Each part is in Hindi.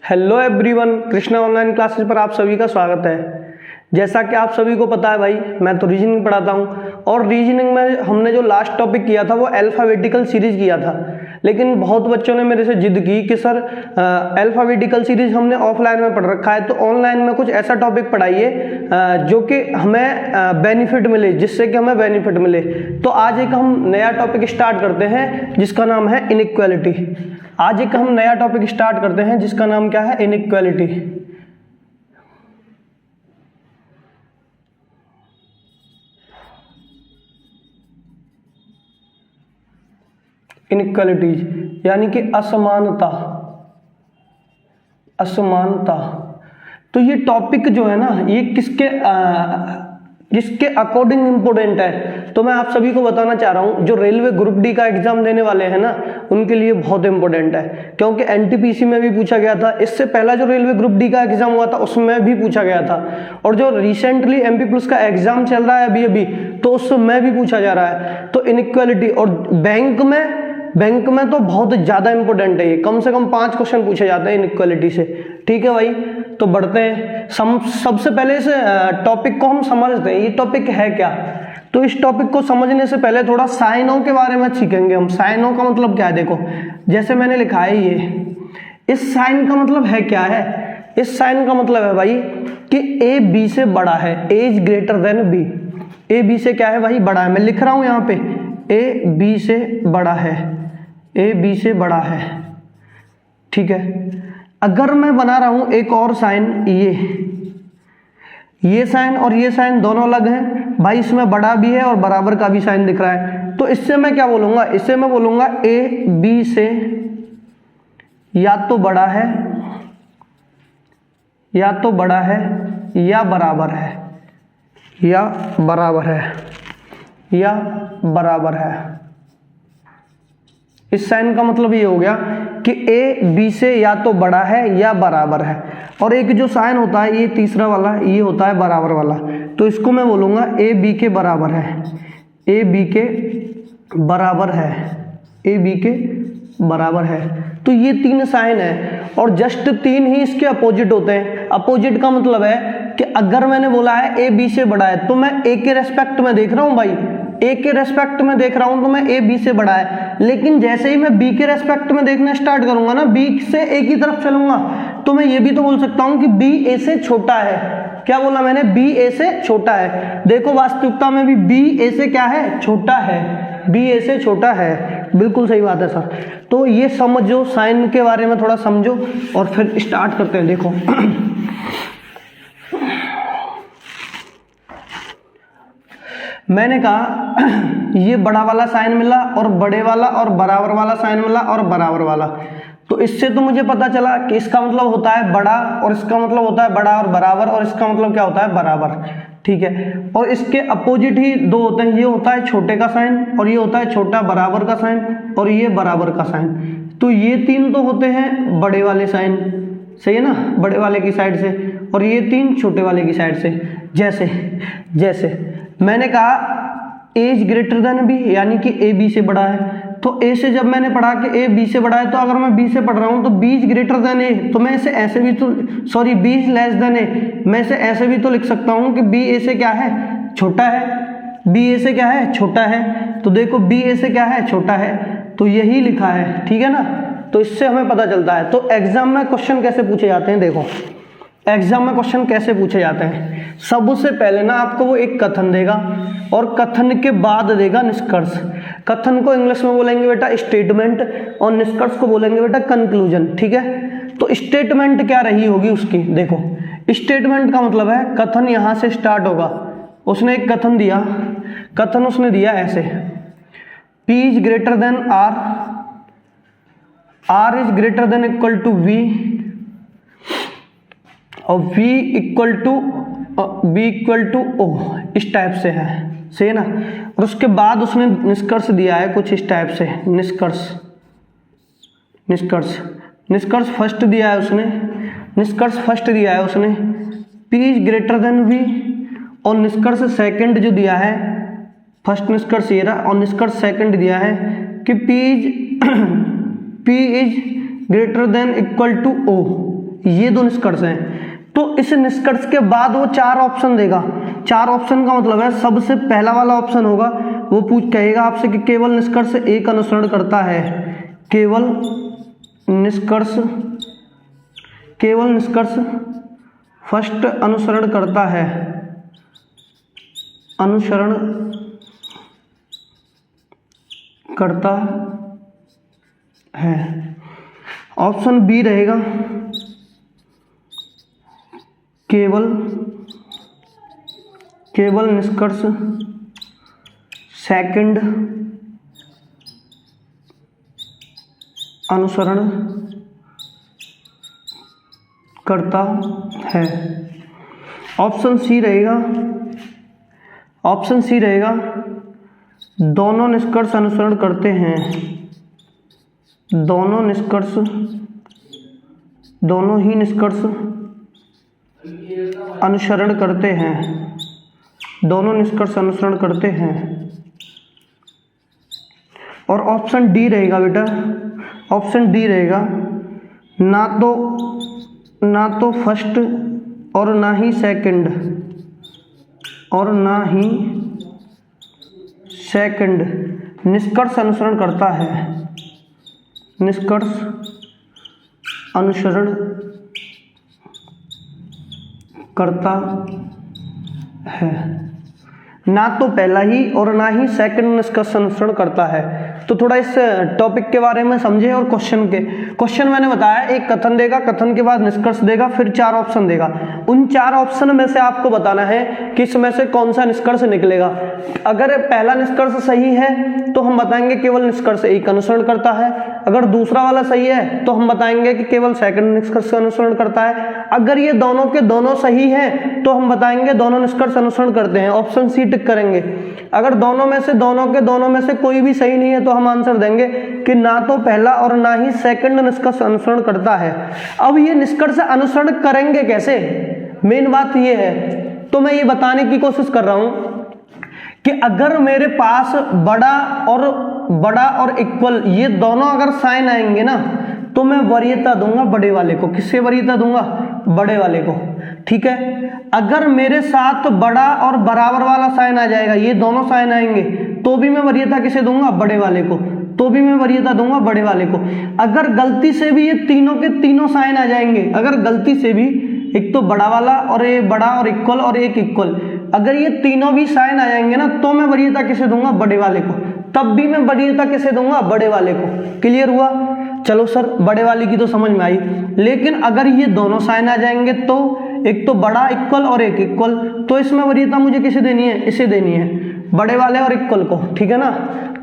Hello everyone, Krishna online classes पर आप सभी का स्वागत है। जैसा कि आप सभी को पता है भाई, मैं तो रीजनिंग पढ़ाता हूँ और रीजनिंग में हमने जो लास्ट टॉपिक किया था वो अल्फ़ाबेटिकल सीरीज किया था। लेकिन बहुत बच्चों ने मेरे से जिद की कि सर अल्फ़ाबेटिकल सीरीज हमने ऑफलाइन में पढ़ रखा है, तो ऑनलाइन में कुछ ऐसा टॉपिक पढ़ाइए जो कि हमें बेनिफिट मिले, जिससे कि हमें बेनिफिट मिले। तो आज एक हम नया टॉपिक स्टार्ट करते हैं जिसका नाम है इनइक्वालिटी। आज एक हम नया टॉपिक स्टार्ट करते हैं जिसका नाम क्या है? इनइक्वालिटी। इनइक्वालिटीज यानी कि असमानता। असमानता। तो ये टॉपिक जो है ना, ये किसके अकॉर्डिंग इंपोर्टेंट है? तो मैं आप सभी को बताना चाह रहा हूं, जो रेलवे ग्रुप डी का एग्जाम देने वाले हैं ना, उनके लिए बहुत इंपॉर्टेंट है, क्योंकि एनटीपीसी में भी पूछा गया था। इससे पहला जो रेलवे ग्रुप डी का एग्जाम हुआ था उसमें भी पूछा गया था, और जो रिसेंटली एमपी प्लस का एग्जाम चल रहा है अभी तो उसमें भी पूछा जा रहा है। तो इनइक्वालिटी, और बैंक में तो बहुत ज्यादा इंपॉर्टेंट है ये, कम से कम 5 क्वेश्चन पूछे जाते हैं इनइक्वालिटी से। ठीक है भाई, तो बढ़ते हैं। सबसे पहले इस टॉपिक को हम समझते हैं, ये टॉपिक है क्या। तो इस टॉपिक को समझने से पहले थोड़ा साइनों के बारे में सीखेंगे हम। साइनों का मतलब क्या है? देखो, जैसे मैंने लिखा है ये, इस साइन का मतलब है क्या है? इस साइन का मतलब है भाई कि ए बी से बड़ा है, A is greater than B. A B से क्या है भाई? बड़ा है। मैं लिख रहा हूं यहाँ पे ए बी से बड़ा है, ए बी से बड़ा है। ठीक है। अगर मैं बना रहा हूं एक और साइन, ये साइन और ये साइन दोनों अलग हैं भाई, इसमें बड़ा भी है और बराबर का भी साइन दिख रहा है। तो इससे मैं क्या बोलूंगा? इससे मैं बोलूंगा ए बी से या तो बड़ा है, या तो बड़ा है, या बराबर है, या बराबर है, या बराबर है। इस साइन का मतलब ये हो गया कि ए बी से या तो बड़ा है या बराबर है। और एक जो साइन होता है, ये तीसरा वाला, ये होता है बराबर वाला। तो इसको मैं बोलूंगा ए बी के बराबर है, ए बी के बराबर है, ए बी के बराबर है। तो ये 3 साइन है, और जस्ट 3 ही इसके अपोजिट होते हैं। अपोजिट का मतलब है कि अगर मैंने बोला है ए बी से बड़ा है, तो मैं ए के रेस्पेक्ट में देख रहा हूं भाई, ए के रेस्पेक्ट में देख रहा हूं तो मैं ए बी से बड़ा है। लेकिन जैसे ही मैं बी के रेस्पेक्ट में देखना स्टार्ट करूंगा ना, बी से ए की तरफ चलूंगा, तो मैं ये भी तो बोल सकता हूं कि बी ए से छोटा है। क्या बोला मैंने? बी ए से छोटा है। देखो, वास्तविकता में भी बी ए से क्या है? छोटा है, बी ए से छोटा है। बिल्कुल सही बात है सर। तो ये समझो, साइन के बारे में थोड़ा समझो और फिर स्टार्ट करते हैं। देखो मैंने कहा ये बड़ा वाला साइन मिला, और बड़े वाला, और बराबर वाला साइन मिला, और बराबर वाला। तो इससे तो मुझे पता चला कि इसका मतलब होता है बड़ा, और इसका मतलब होता है बड़ा और बराबर, और इसका मतलब क्या होता है? बराबर। ठीक है। और इसके अपोजिट ही 2 होते हैं, ये होता है छोटे का साइन, और ये होता है छोटा बराबर का साइन, और ये बराबर का साइन। तो ये 3 तो होते हैं बड़े वाले साइन, सही है ना, बड़े वाले की साइड से, और ये 3 छोटे वाले की साइड से। जैसे मैंने कहा ए इज ग्रेटर देन बी, यानी कि ए बी से बड़ा है। तो ए से जब मैंने पढ़ा कि ए बी से बड़ा है, तो अगर मैं बी से पढ़ रहा हूं तो B is greater than A, तो मैं इसे ऐसे भी तो, sorry, B is less than A, मैं इसे ऐसे भी तो लिख सकता हूं कि बी ए से क्या है? छोटा है। बी ए से क्या है? छोटा है। तो देखो, बी ए से क्या है? छोटा है। तो यही लिखा है। ठीक है ना। तो इससे हमें पता चलता है। तो एग्जाम में क्वेश्चन कैसे पूछे जाते हैं? देखो, एग्जाम में क्वेश्चन कैसे पूछे जाते हैं। सबसे पहले ना आपको वो एक कथन देगा, और कथन के बाद देगा निष्कर्ष। कथन को इंग्लिश में बोलेंगे बेटा स्टेटमेंट, और निष्कर्ष को बोलेंगे बेटा कंक्लूजन। ठीक है। तो स्टेटमेंट क्या रही होगी उसकी? देखो, स्टेटमेंट का मतलब है कथन यहां से स्टार्ट होगा। उसने एक कथन दिया, कथन उसने दिया ऐसे, P is greater than R, R is greater than equal to V, और V इक्वल टू O, इस टाइप से है, सही है ना। और उसके बाद उसने निष्कर्ष दिया है कुछ इस टाइप से, निष्कर्ष फर्स्ट दिया है उसने, P is greater then V, और निष्कर्ष सेकंड जो दिया है, फर्स्ट निष्कर्ष ये रहा, और निष्कर्ष सेकंड दिया है कि P is greater than equal to O, ये दो निष्कर्ष हैं। तो इस निष्कर्ष के बाद वो 4 ऑप्शन देगा। 4 ऑप्शन का मतलब है सबसे पहला वाला ऑप्शन होगा वो कहेगा आपसे कि केवल निष्कर्ष एक अनुसरण करता है, केवल निष्कर्ष फर्स्ट अनुसरण करता है, अनुसरण करता है। ऑप्शन बी रहेगा केवल निष्कर्ष सेकंड अनुसरण करता है। ऑप्शन सी रहेगा दोनों निष्कर्ष अनुसरण करते हैं, दोनों ही निष्कर्ष अनुसरण करते हैं, दोनों निष्कर्ष अनुसरण करते हैं। और ऑप्शन डी रहेगा बेटा, ऑप्शन डी रहेगा ना तो फर्स्ट और ना ही सेकंड निष्कर्ष अनुसरण करता है, निष्कर्ष अनुसरण करता है। ना तो पहला ही और ना ही सेकंड निष्कर्ष अनुसरण करता है। तो थोड़ा इस टॉपिक के बारे में समझे। और क्वेश्चन मैंने बताया एक कथन देगा, कथन के बाद निष्कर्ष देगा, फिर 4 ऑप्शन देगा। उन 4 ऑप्शन में से आपको बताना है कि इसमें से कौन सा निष्कर्ष निकलेगा। अगर पहला निष्कर्ष सही है तो हम बताएंगे केवल निष्कर्ष एक अनुसरण करता है। अगर दूसरा वाला सही है तो हम बताएंगे कि केवल सेकंड निष्कर्ष अनुसरण करता है। अगर ये दोनों के दोनों सही हैं तो हम बताएंगे दोनों निष्कर्ष अनुसरण करते हैं, ऑप्शन सी टिक करेंगे। अगर दोनों में से कोई भी सही नहीं है तो हम आंसर देंगे कि ना तो पहला और ना ही सेकंड निष्कर्ष अनुसरण करता है। अब ये निष्कर्ष अनुसरण करेंगे कैसे, मेन बात ये है। तो मैं ये बताने की कोशिश कर रहा हूं कि अगर मेरे पास बड़ा और इक्वल ये दोनों अगर साइन आएंगे ना तो मैं वरीयता दूंगा बड़े वाले को। किससे वरीयता दूंगा? बड़े वाले को। ठीक है। अगर मेरे साथ बड़ा और बराबर वाला साइन आ जाएगा, ये दोनों साइन आएंगे, तो भी मैं वरीयता किसे दूंगा? बड़े वाले को। तो भी मैं वरीयता दूंगा बड़े वाले को। अगर गलती से भी ये तीनों के तीनों साइन आ जाएंगे, अगर गलती से भी एक तो बड़ा वाला और ये बड़ा और इक्वल और एक इक्वल, अगर ये तीनों भी साइन आ जाएंगे ना तो मैं वरीयता किसे दूंगा? बड़े वाले को। तब भी मैं वरीयता किसे दूंगा? बड़े वाले को। क्लियर हुआ? चलो सर, बड़े वाले की तो समझ में आई। लेकिन अगर ये दोनों साइन आ जाएंगे तो एक तो बड़ा इक्वल और एक इक्वल, तो इसमें वरीयता मुझे किसे देनी है? इसे देनी है, बड़े वाले और इक्वल को। ठीक है ना,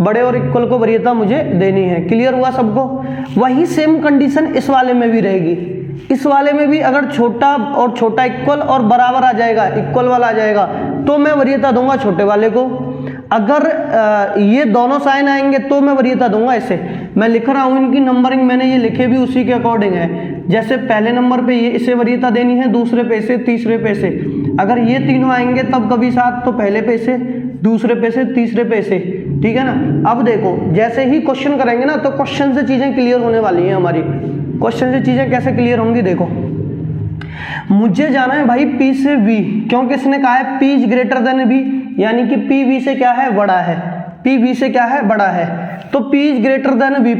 बड़े और इक्वल को वरीयता मुझे देनी है। क्लियर हुआ सबको? वही सेम कंडीशन इस वाले में भी रहेगी। इस वाले में भी अगर छोटा और छोटा इक्वल और बराबर आ जाएगा, इक्वल वाला आ जाएगा, तो मैं वरीयता दूंगा छोटे वाले को। अगर ये दोनों साइन आएंगे तो मैं वरीयता दूंगा इसे। मैं लिख रहा हूं, इनकी नंबरिंग मैंने ये लिखे भी उसी के अकॉर्डिंग है। जैसे पहले नंबर पे ये इसे वरीयता देनी है, दूसरे पे से, तीसरे पे से। अगर ये तीनों आएंगे तब कभी साथ, तो पहले पे से, दूसरे पे से, तीसरे पे से। ठीक है ना। अब देखो, जैसे ही क्वेश्चन करेंगे ना तो क्वेश्चन से चीजें क्लियर होने वाली हैं हमारी। क्वेश्चन से चीजें कैसे क्लियर होंगी? देखो, मुझे जाना है भाई P से V, क्योंकि इसने कहा है P is greater then V, यानी कि P V से क्या है? बड़ा है। P V से क्या है? बड़ा है। तो P is greater then V,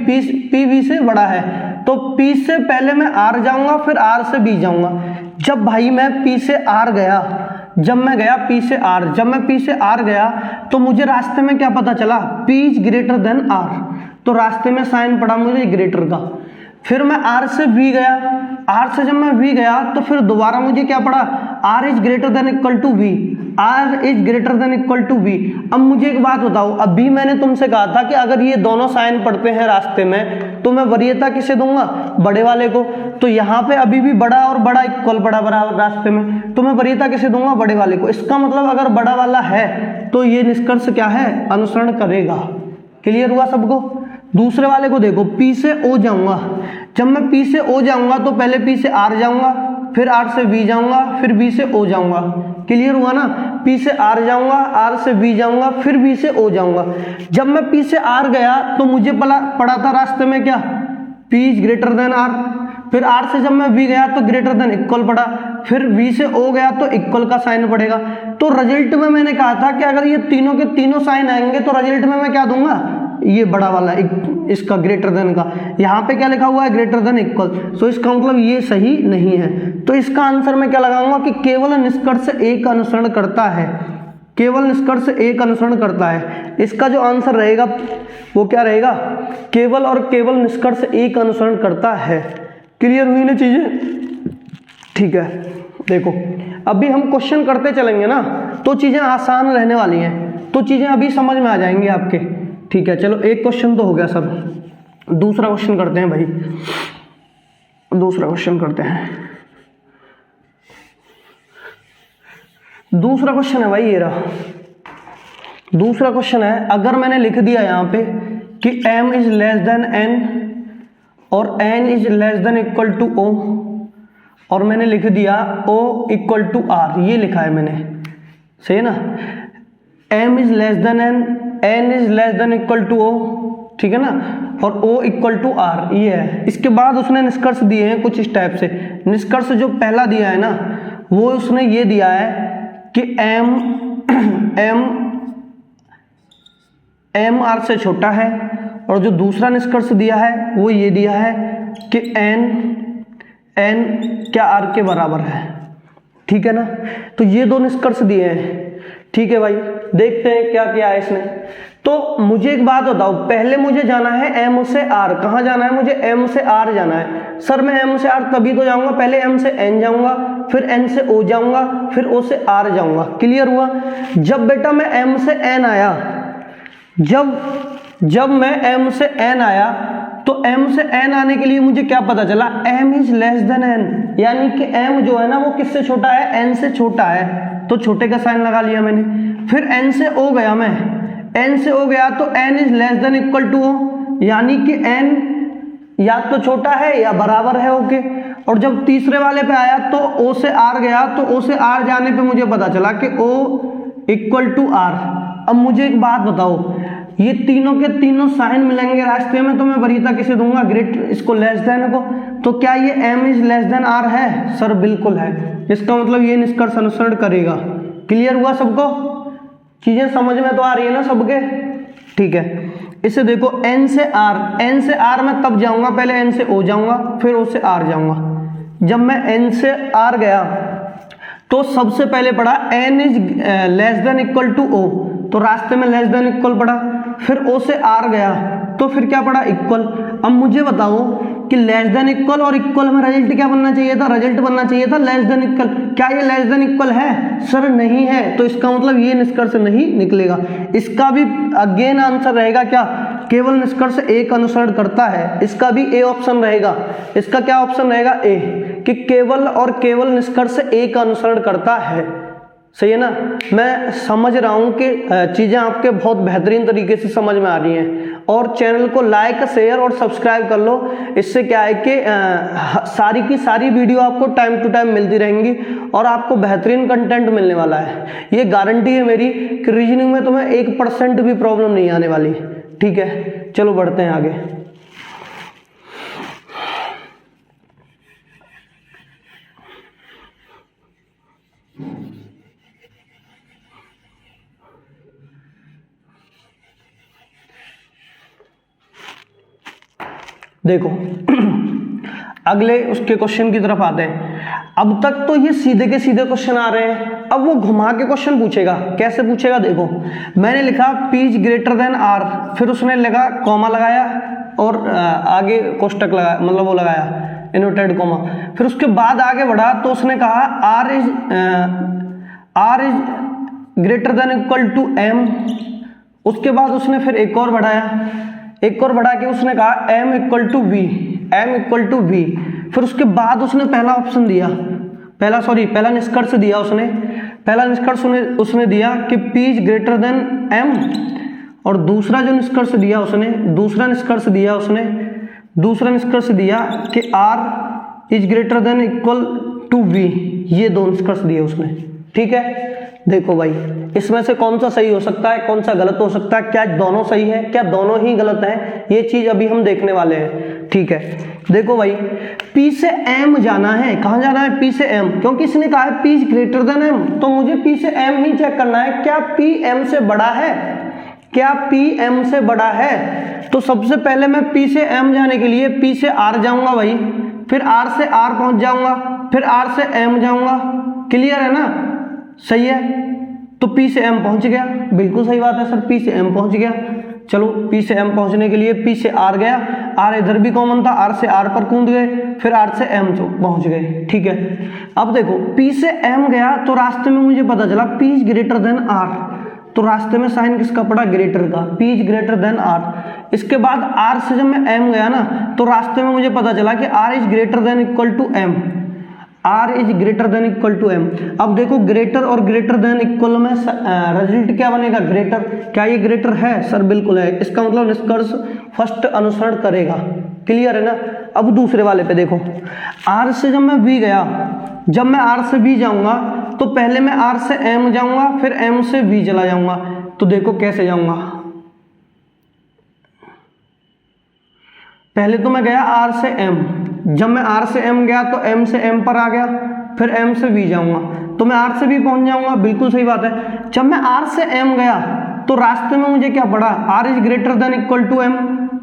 P V से बड़ा है। तो P से पहले मैं R जाऊंगा, फिर R से B जाऊंगा। जब भाई मैं P से R गया, जब मैं गया P से R, जब मैं P से R गया तो मुझे रास्ते में क्या पता चला? P is greater than R। तो रास्ते में साइन पड़ा मुझे ग्रेटर का। फिर मैं R से V गया, R से जब मैं V गया तो फिर दोबारा मुझे क्या पड़ा? R is greater than equal to V, R is greater than equal to V। अब मुझे एक बात बताओ, अभी मैंने तुमसे कहा था कि अगर ये दोनों साइन पड़ते हैं रास्ते में तो मैं वरीयता किसे दूंगा? बड़े वाले को। तो यहाँ पे अभी भी बड़ा और बड़ा इक्वल, बड़ा बराबर रास्ते में, तो मैं वरीयता किसे दूंगा? बड़े वाले को। इसका मतलब अगर बड़ा वाला है तो ये निष्कर्ष क्या है? अनुसरण करेगा। क्लियर हुआ सबको? दूसरे वाले को देखो, P से O जाऊंगा। जब मैं P से O जाऊंगा तो पहले P से R जाऊंगा, फिर R से V जाऊंगा, फिर V से O जाऊंगा। क्लियर हुआ ना? P से R जाऊंगा, R से V जाऊंगा, फिर V से O जाऊंगा। जब मैं P से R गया तो मुझे पड़ा था रास्ते में क्या? P is greater than R। फिर आर से जब मैं वी गया तो ग्रेटर देन इक्वल पड़ा, फिर वी से ओ गया तो इक्वल का साइन पड़ेगा। तो रिजल्ट में मैंने कहा था कि अगर ये तीनों के तीनों साइन आएंगे तो रिजल्ट में मैं क्या दूंगा, ये बड़ा वाला इसका ग्रेटर देन का। यहाँ पे क्या लिखा हुआ है, ग्रेटर देन इक्वल, तो इसका मतलब ये सही नहीं है। तो इसका आंसर मैं क्या लगाऊंगा कि केवल निष्कर्ष एक अनुसरण करता है, केवल निष्कर्ष एक अनुसरण करता है। इसका जो आंसर रहेगा वो क्या रहेगा, केवल और केवल निष्कर्ष एक अनुसरण करता है। क्लियर हुई ना चीजें? ठीक है, देखो अभी हम क्वेश्चन करते चलेंगे ना तो चीजें आसान रहने वाली हैं, तो चीजें अभी समझ में आ जाएंगी आपके। ठीक है, चलो एक क्वेश्चन तो हो गया सब, दूसरा क्वेश्चन करते हैं भाई, दूसरा क्वेश्चन करते हैं। दूसरा क्वेश्चन है भाई ये रहा, दूसरा क्वेश्चन है, अगर मैंने लिख दिया यहाँ पे कि m is less than n और n is less than equal to o, और मैंने लिख दिया o इक्वल टू r, ये लिखा है मैंने, सही है ना। m is less than n, n is less than equal to o, ठीक है ना, और o इक्वल टू r, ये है। इसके बाद उसने निष्कर्ष दिए हैं कुछ इस टाइप से। निष्कर्ष जो पहला दिया है ना वो उसने ये दिया है कि m r से छोटा है, और जो दूसरा निष्कर्ष दिया है वो ये दिया है कि n क्या r के बराबर है, ठीक है ना। तो ये दो निष्कर्ष दिए हैं, ठीक है भाई। देखते हैं क्या किया है इसने। तो मुझे एक बात बताओ, पहले मुझे जाना है m से r, कहाँ जाना है मुझे, m से r जाना है। सर मैं m से r तभी तो जाऊंगा, पहले m से n जाऊंगा, फिर n से o जाऊंगा, फिर o से r जाऊंगा। क्लियर हुआ? जब बेटा मैं m से n आया, जब मैं m से n आया तो m से n आने के लिए मुझे क्या पता चला, m is less than n, यानी कि m जो है ना वो किससे छोटा है, n से छोटा है, तो छोटे का साइन लगा लिया मैंने। फिर n से o गया, मैं n से o गया तो n is less than equal to o, यानी कि n या तो छोटा है या बराबर है ओके। और जब तीसरे वाले पे आया तो o से r गया, तो o से r जाने पे मुझे पता चला कि o इक्वल टू r। अब मुझे एक बात बताओ, ये तीनों के तीनों साइन मिलेंगे रास्ते में तो मैं वरीयता किसे दूंगा, ग्रेट इसको लेस देन को। तो क्या ये m is less then r है? सर बिल्कुल है, इसका मतलब ये निष्कर्ष अनुसरण करेगा। क्लियर हुआ सबको? चीजें समझ में तो आ रही है ना सबके? ठीक है, इसे देखो n से r मैं तब जाऊंगा, पहले n से o जाऊंगा, फिर o से r जाऊंगा। जब मैं n से r गया तो सबसे पहले पढ़ा n is less than equal to o, तो रास्ते में लेस देन इक्वल पढ़ा। फिर o से r गया तो फिर क्या पढ़ा, इक्वल। अब मुझे बताओ कि लेस देन इक्वल और इक्वल में रिजल्ट क्या बनना चाहिए था, रिजल्ट बनना चाहिए था लेस देन इक्वल। क्या ये लेस देन इक्वल है? सर नहीं है, तो इसका मतलब ये निष्कर्ष नहीं निकलेगा। इसका भी अगेन आंसर रहेगा क्या, केवल निष्कर्ष एक अनुसरण करता है। इसका भी ए ऑप्शन रहेगा। इसका क्या ऑप्शन रहेगा, ए, कि केवल और केवल निष्कर्ष एक अनुसरण करता है। सही है ना? मैं समझ रहा हूँ कि चीज़ें आपके बहुत बेहतरीन तरीके से समझ में आ रही हैं। और चैनल को लाइक, शेयर और सब्सक्राइब कर लो। इससे क्या है कि सारी की सारी वीडियो आपको टाइम टू टाइम मिलती रहेंगी और आपको बेहतरीन कंटेंट मिलने वाला है। ये गारंटी है मेरी कि रीजनिंग में तुम्हें 1% भी प्रॉब्लम नहीं आने वाली। ठीक है, चलो बढ़ते हैं आगे। देखो अगले उसके क्वेश्चन की तरफ आते हैं। अब तक तो ये सीधे के सीधे क्वेश्चन आ रहे हैं, अब वो घुमा के क्वेश्चन पूछेगा। कैसे पूछेगा देखो, मैंने लिखा P is greater than R, फिर उसने लगा कॉमा लगाया और आगे कोष्टक लगाया, मतलब वो लगाया इनवर्टेड कॉमा। फिर उसके बाद आगे बढ़ा तो उसने कहा R is greater than equal to M। उसके बाद उसने फिर एक और बढ़ा के उसने कहा m इक्वल टू v। फिर उसके बाद उसने पहला ऑप्शन दिया, पहला निष्कर्ष दिया उसने दिया कि p is greater than m। और दूसरा निष्कर्ष दिया कि r is greater than equal to v। ये दो निष्कर्ष दिए उसने। ठीक है, देखो भाई इसमें से कौन सा सही हो सकता है, कौन सा गलत हो सकता है, क्या दोनों सही है, क्या दोनों ही गलत है, ये चीज अभी हम देखने वाले हैं। ठीक है, देखो भाई P से M जाना है, कहाँ जाना है? P से M, क्योंकि इसने कहा है P is greater than M, तो मुझे P से M ही चेक करना है, क्या P M से बड़ा है, क्या P M से बड़ा है। तो सबसे पहले मैं P से M जाने के लिए P से R जाऊंगा भाई, फिर R से R पहुंच जाऊंगा, फिर R से M जाऊंगा, क्लियर है ना, सही है। तो P से M पहुंच गया, बिल्कुल सही बात है सर, P से M पहुंच गया। चलो P से M पहुंचने के लिए P से R गया, R इधर भी कॉमन था, R से R पर कूद गए, फिर R से M पहुंच गए, ठीक है। अब देखो P से M गया तो रास्ते में मुझे पता चला P is greater than R, तो रास्ते में साइन किसका पड़ा? ग्रेटर का, P is greater than R। इसके बाद R से जब मैं M गया ना, तो रास्ते में मुझे पता चला कि R is greater than equal to M, R is greater than equal to M। अब देखो ग्रेटर और ग्रेटर देन इक्वल में रिजल्ट क्या बनेगा? ग्रेटर। क्या ये ग्रेटर है? सर बिल्कुल है, इसका मतलब निष्कर्ष फर्स्ट अनुसरण करेगा, क्लियर है ना। अब दूसरे वाले पे देखो, R से जब मैं B गया, जब मैं R से B जाऊंगा तो पहले मैं R से M जाऊंगा, फिर M से B चला जाऊंगा। तो देखो कैसे जाऊंगा, पहले तो मैं गया R से M, जब मैं R से M गया तो M से M पर आ गया, फिर M से B जाऊंगा तो मैं R से B पहुंच जाऊंगा, बिल्कुल सही बात है। जब मैं R से M गया तो रास्ते में मुझे क्या पड़ा? R is greater than equal to M,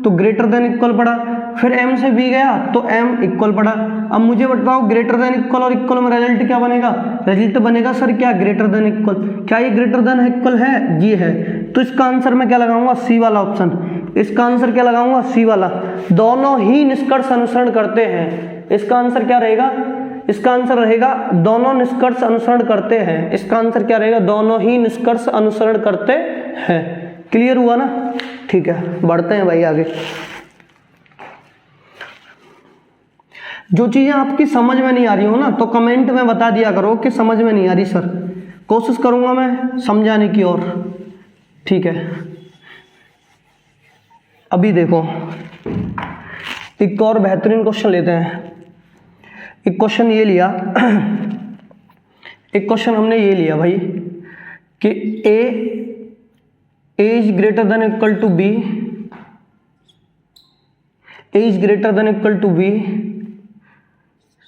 तो ग्रेटर देन इक्वल पड़ा। फिर M से B गया तो M इक्वल पड़ा। अब मुझे बताओ ग्रेटर देन इक्वल और इक्वल में रिजल्ट क्या बनेगा? रिजल्ट बनेगा सर क्या? Greater than equal. क्या ये ग्रेटर देन इक्वल है? ये है। तो इसका आंसर मैं क्या लगाऊंगा? सी वाला ऑप्शन। इसका आंसर क्या लगाऊंगा? सी वाला। दोनों ही निष्कर्ष अनुसरण करते हैं। इसका आंसर क्या रहेगा? इसका आंसर रहेगा दोनों निष्कर्ष अनुसरण करते हैं। इसका आंसर क्या रहेगा? दोनों ही निष्कर्ष अनुसरण करते हैं। क्लियर हुआ ना? ठीक है, बढ़ते हैं भाई आगे। जो चीजें आपकी समझ में नहीं आ रही हो ना, तो कमेंट में बता दिया करो कि समझ में नहीं आ रही सर, कोशिश करूंगा मैं समझाने की और, ठीक है। अभी देखो एक और बेहतरीन क्वेश्चन लेते हैं। एक क्वेश्चन ये लिया एक क्वेश्चन हमने ये लिया भाई कि A is greater than equal to B, A is greater than equal to B,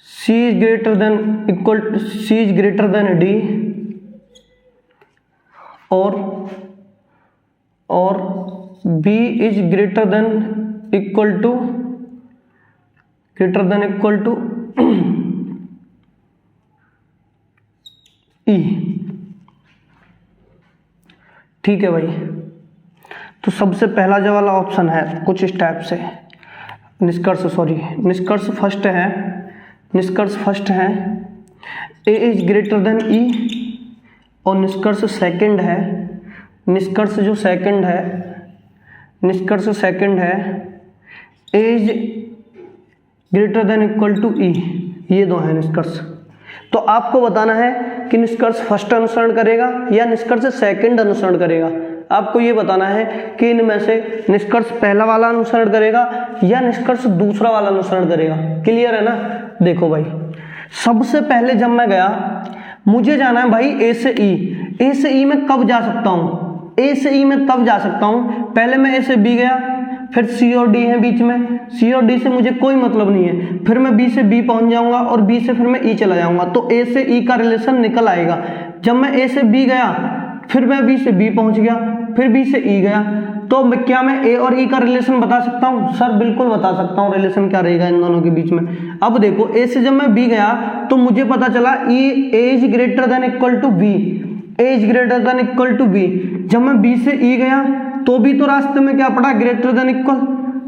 C is greater than equal, C is greater than D, और B is greater than equal to E. ठीक है भाई, तो सबसे पहला जो वाला ऑप्शन है कुछ इस टाइप से, निष्कर्ष फर्स्ट है A is greater than E, और निष्कर्ष सेकंड है A is greater than equal to E. ये दो है निष्कर्ष। तो आपको बताना है कि निष्कर्ष फर्स्ट अनुसरण करेगा या निष्कर्ष सेकंड अनुसरण करेगा। आपको ये बताना है कि इनमें से निष्कर्ष पहला वाला अनुसरण करेगा या निष्कर्ष दूसरा वाला अनुसरण करेगा। क्लियर है ना? देखो भाई, सबसे पहले जब मैं गया, मुझे जाना है भाई ए से ई। ए से ई में कब जा सकता हूँ? ए से ई में तब जा सकता हूँ, पहले मैं ए से बी गया, फिर सी और डी है बीच में, सी और डी से मुझे कोई मतलब नहीं है, फिर मैं बी से बी पहुंच जाऊंगा और बी से फिर मैं ई चला जाऊंगा, तो ए से ई का रिलेशन निकल आएगा। जब मैं ए से बी गया, फिर मैं बी से बी पहुंच गया, फिर बी से ई गया, तो क्या मैं ए और ई का रिलेशन बता सकता हूँ? सर बिल्कुल बता सकता हूँ, रिलेशन क्या रहेगा इन दोनों के बीच में। अब देखो ए से जब मैं बी गया तो मुझे पता चला A is greater than equal to B, A is greater than equal to B. जब मैं बी से ई गया तो भी तो रास्ते में क्या पड़ा? Greater than equal.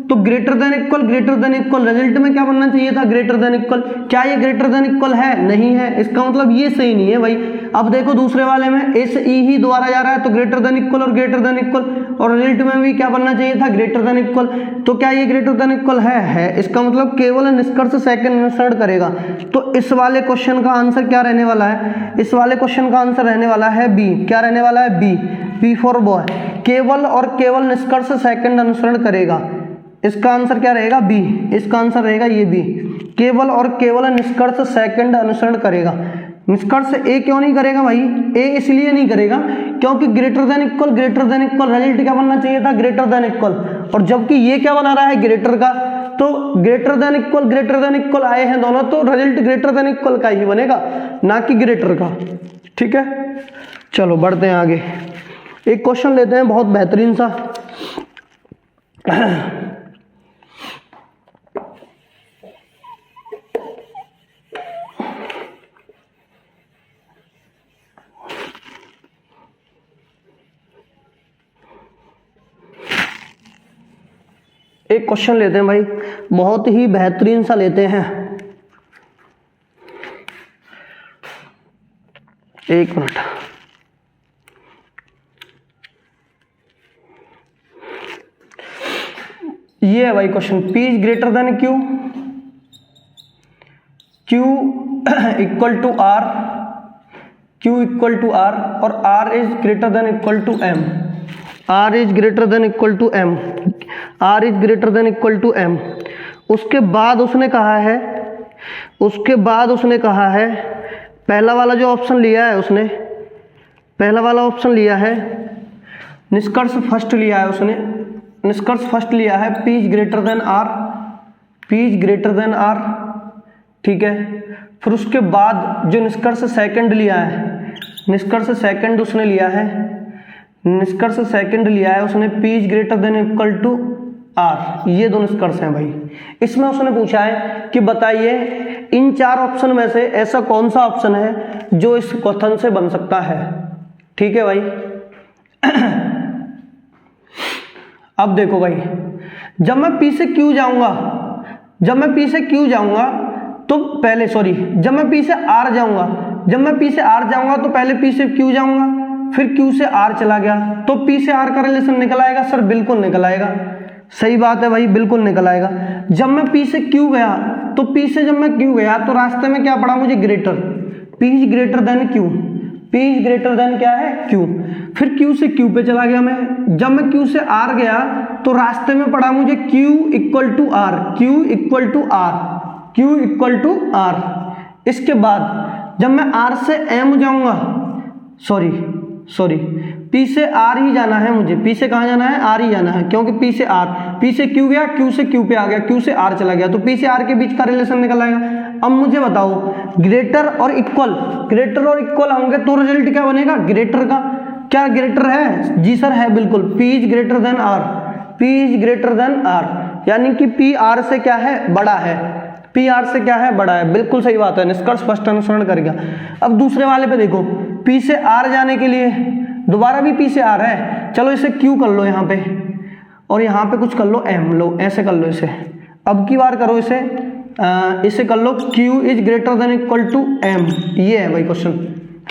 तो ग्रेटर देन इक्वल रिजल्ट में क्या बनना चाहिए था? Greater than equal. क्या ये ग्रेटर देन इक्वल है? नहीं है, इसका मतलब ये सही नहीं है भाई। अब देखो दूसरे वाले में ए से ई ही दोबारा जा रहा है, तो ग्रेटर देन इक्वल और ग्रेटर देन इक्वल, और रिजल्ट में भी क्या बनना चाहिए था? Greater than equal. तो क्या ये ग्रेटर देन इक्वल है? इसका मतलब केवल निष्कर्ष सेकंड अनुसरण करेगा। तो इस वाले क्वेश्चन का आंसर क्या रहने वाला है? इस वाले क्वेश्चन का आंसर रहने वाला है बी। क्या रहने वाला है? B for boy. केवल और केवल निष्कर्ष सेकंड अनुसरण करेगा। इसका आंसर क्या रहेगा? बी। इसका आंसर रहेगा ये बी, केवल और केवल निष्कर्ष सेकंड अनुसरण करेगा। निष्कर्ष ए क्यों नहीं करेगा भाई? ए इसलिए नहीं करेगा क्योंकि ग्रेटर देन इक्वल रिजल्ट क्या बनना चाहिए था? Greater than equal. और जबकि ये क्या बना रहा है? ग्रेटर का। तो ग्रेटर देन इक्वल आए हैं दोनों, तो रिजल्ट ग्रेटर देन इक्वल का ही बनेगा, ना कि ग्रेटर का। ठीक है, चलो बढ़ते हैं आगे। एक क्वेश्चन लेते हैं बहुत बेहतरीन सा। एक क्वेश्चन लेते हैं भाई, बहुत ही बेहतरीन सा लेते हैं। एक मिनट, ये है भाई question, P is greater than Q, Q equal to R, Q equal to R और R is greater than equal to M, R is greater than equal to M, R is greater than equal to M। उसके बाद उसने कहा है, पहला वाला जो ऑप्शन लिया है उसने, पहला वाला ऑप्शन लिया है, निष्कर्ष फर्स्ट लिया है उसने, निष्कर्ष फर्स्ट लिया है P is greater than R, P is greater than R। ठीक है, फिर उसके बाद जो निष्कर्ष सेकंड लिया है, निष्कर्ष सेकंड उसने लिया है, निष्कर्ष सेकंड लिया है उसने P is greater than equal to R। ये दो निष्कर्ष हैं भाई। इसमें उसने पूछा है कि बताइए इन चार ऑप्शन में से ऐसा कौन सा ऑप्शन है जो इस कथन से बन सकता है। ठीक है भाई। अब देखो भाई, जब मैं P से Q जाऊंगा, जब मैं P से Q जाऊंगा तो पहले, सॉरी, जब मैं P से R जाऊंगा, जब मैं P से R जाऊंगा तो पहले P से Q जाऊंगा, फिर Q से R चला गया, तो P से R का रिलेशन निकल आएगा सर? बिल्कुल निकल आएगा, सही बात है भाई, बिल्कुल निकल आएगा। जब मैं P से Q गया, तो P से जब मैं Q गया तो रास्ते में क्या पड़ा मुझे? Greater, P is greater than Q, P is greater than क्या है? Q। फिर Q से Q पे चला गया मैं, जब मैं Q से R गया तो रास्ते में पड़ा मुझे Q equal to R, Q equal to R, Q equal to R। इसके बाद जब मैं R से M जाऊंगा, सॉरी, P से R ही जाना है मुझे, P से कहाँ जाना है? R ही जाना है, क्योंकि P से R, P से Q गया, Q से Q पे आ गया, Q से R चला गया, तो P से R के बीच का रिलेशन निकल आएगा। अब मुझे बताओ, ग्रेटर और इक्वल, ग्रेटर और इक्वल होंगे तो रिजल्ट क्या बनेगा? ग्रेटर का। क्या ग्रेटर है? जी सर है, बिल्कुल। P is greater than R, P is greater than R, यानी कि P R से क्या है? बड़ा है, P R से क्या है? बड़ा है, बिल्कुल सही बात है, निष्कर्ष स्पष्ट अनुसरण कर गया। अब दूसरे वाले पे देखो, P से R जाने के लिए दोबारा भी P से R है, चलो इसे Q कर लो यहाँ पे, और यहाँ पे कुछ कर लो M, लो ऐसे कर लो इसे, अब की बार करो इसे, इसे कर लो Q is greater than equal to M। ये है भाई question,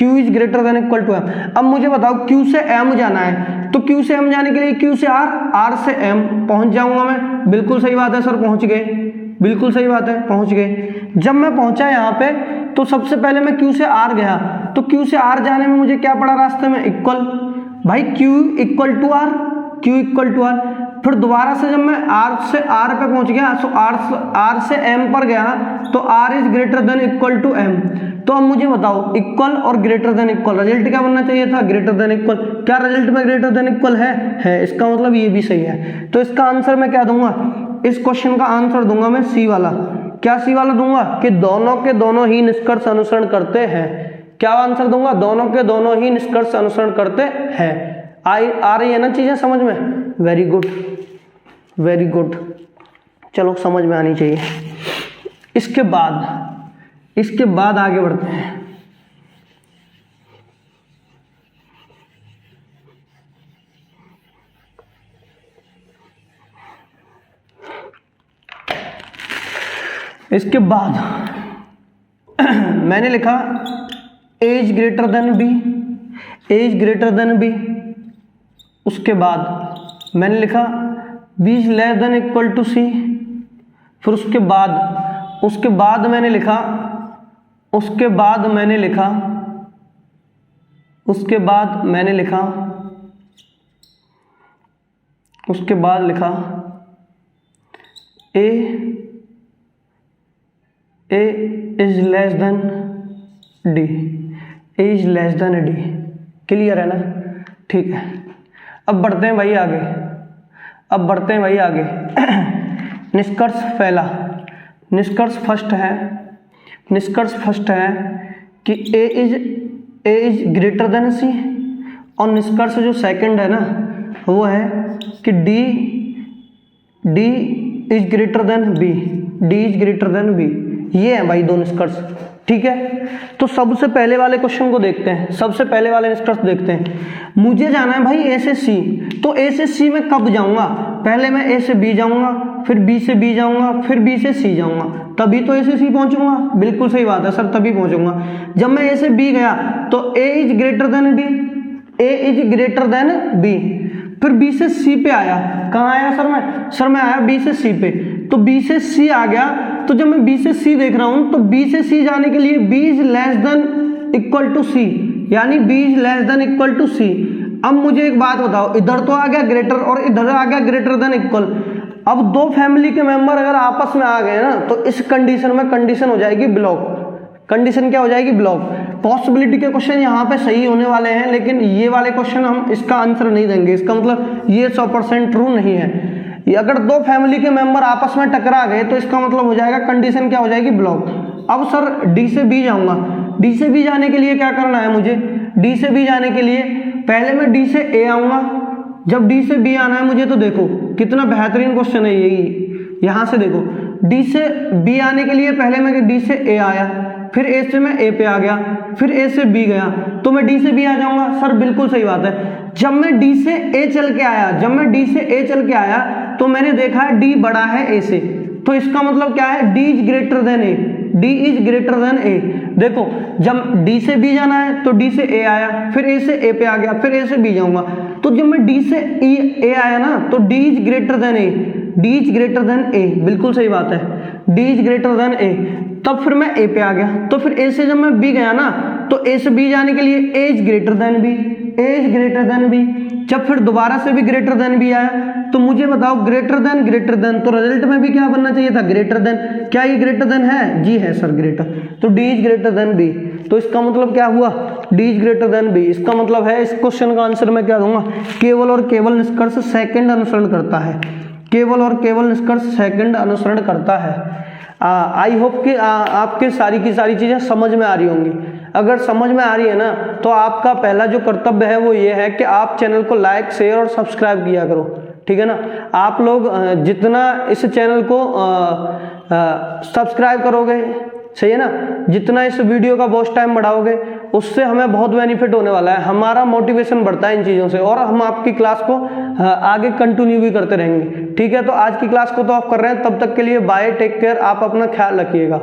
Q is greater than equal to M। अब मुझे बताओ Q से M जाना है, तो Q से M जाने के लिए Q से R, R से M पहुंच जाऊंगा मैं, बिल्कुल सही बात है सर, पहुंच गए, बिल्कुल सही बात है, पहुंच गए। जब मैं पहुंचा यहाँ पे तो सबसे पहले मैं Q से R गया, तो Q से R जाने में मुझे क्या पड़ा रास्ते में? इक्वल, भाई Q equal to R, Q equal to R। फिर दोबारा से जब मैं R से R पे पहुंच गया, तो R से M पर गया, तो R is greater than equal to M। तो अब मुझे बताओ, इक्वल और ग्रेटर देन इक्वल, रिजल्ट क्या बनना चाहिए था? Greater than equal. क्या रिजल्ट में ग्रेटर देन इक्वल है? इसका मतलब ये भी सही है। तो इसका आंसर मैं क्या दूंगा? इस क्वेश्चन का आंसर दूंगा मैं सी वाला। क्या सी वाला दूंगा? कि दोनों के दोनों ही निष्कर्ष अनुसरण करते हैं। क्या आंसर दूंगा? दोनों के दोनों ही निष्कर्ष अनुसरण करते हैं। आ रही है ना चीजें समझ में? वेरी गुड, वेरी गुड, चलो समझ में आनी चाहिए। इसके बाद आगे बढ़ते हैं। इसके बाद मैंने लिखा A is greater than B, A is greater than B. उसके बाद मैंने लिखा B is less than equal to C. फिर उसके बाद मैंने लिखा A is less than D, A is less than D. Clear है ना? ठीक है, अब बढ़ते हैं भाई आगे, निष्कर्ष पहला, निष्कर्ष फर्स्ट है कि A is greater than C, और निष्कर्ष जो सेकंड है ना वो है कि D is greater than B, D is greater than B. ये है भाई दो निष्कर्ष, ठीक है। तो सबसे पहले वाले क्वेश्चन को देखते हैं, सबसे पहले वाले निष्कर्ष देखते हैं। मुझे जाना है भाई ए से सी, तो ए से सी में कब जाऊंगा? पहले मैं ए से बी जाऊंगा, फिर बी से बी जाऊंगा, फिर बी से सी जाऊंगा, तभी तो ए से सी पहुंचूंगा। बिल्कुल सही बात है सर, तभी पहुंचूंगा। जब मैं ए से बी गया तो A is greater than B, A is greater than B. फिर बी से सी पे आया, कहाँ आया सर मैं आया बी से सी पे, तो बी से सी आ गया। तो जब मैं बी से सी देख रहा हूं तो बी से सी जाने के लिए B is less than equal to C, यानी B is less than equal to C. अब मुझे एक बात बताओ, इधर तो आ गया ग्रेटर और इधर आ गया ग्रेटर देन इक्वल। अब दो फैमिली के मेंबर अगर आपस में आ गए ना तो इस कंडीशन में कंडीशन हो जाएगी ब्लॉक। कंडीशन क्या हो जाएगी? ब्लॉक। पॉसिबिलिटी के क्वेश्चन यहाँ पे सही होने वाले हैं, लेकिन ये वाले क्वेश्चन हम इसका आंसर नहीं देंगे। इसका मतलब ये 100% ट्रू नहीं है। अगर दो फैमिली के मेंबर आपस में टकरा गए तो इसका मतलब हो जाएगा कंडीशन क्या हो जाएगी? ब्लॉक। अब सर डी से बी जाऊंगा, डी से बी जाने के लिए क्या करना है मुझे? डी से बी जाने के लिए पहले मैं डी से ए आऊंगा। जब डी से बी आना है मुझे, तो देखो कितना बेहतरीन क्वेश्चन है यही। यहां से देखो, डी से बी आने के लिए पहले मैं डी से ए आया, फिर ए से मैं ए पे आ गया, फिर ए से बी गया, तो मैं डी से बी आ जाऊंगा। सर बिल्कुल सही बात है। जब मैं डी से ए चल के आया, तो मैंने देखा है डी बड़ा है ए से, तो इसका मतलब क्या है? D is greater than A, D is greater than A. देखो जब डी से बी जाना है तो डी से ए आया, फिर ए से ए पे आ गया, फिर ए से बी जाऊंगा। तो जब मैं डी से ए आया ना तो D is greater than A, D is greater than A. बिल्कुल सही बात है, D is greater than A. तब फिर मैं ए पे आ गया, तो फिर ए से जब मैं बी गया ना तो ए से बी जाने के लिए A is greater than B, A is greater than B. जब फिर दोबारा से भी ग्रेटर देन बी आया, तो मुझे बताओ ग्रेटर देन, तो रिजल्ट में भी क्या बनना चाहिए था? Greater than. क्या ये ग्रेटर देन है? जी है सर, ग्रेटर। तो D is greater than B, तो इसका मतलब क्या हुआ? D is greater than B. इसका मतलब है इस क्वेश्चन का आंसर मैं क्या दूंगा? केवल और केवल निष्कर्ष सेकंड अनुसरण करता है, केवल और केवल निष्कर्ष सेकंड अनुसरण करता है। आई होप कि आपके सारी की सारी चीजें समझ में आ रही होंगी। अगर समझ में आ रही है ना तो आपका पहला जो कर्तव्य है वो ये है कि आप चैनल को लाइक, शेयर और सब्सक्राइब किया करो, ठीक है ना। आप लोग जितना इस चैनल को सब्सक्राइब करोगे, सही है ना, जितना इस वीडियो का वॉच टाइम बढ़ाओगे उससे हमें बहुत बेनिफिट होने वाला है। हमारा मोटिवेशन बढ़ता है इन चीज़ों से, और हम आपकी क्लास को आगे कंटिन्यू भी करते रहेंगे, ठीक है। तो आज की क्लास को तो ऑफ कर रहे हैं, तब तक के लिए बाय, टेक केयर, आप अपना ख्याल रखिएगा।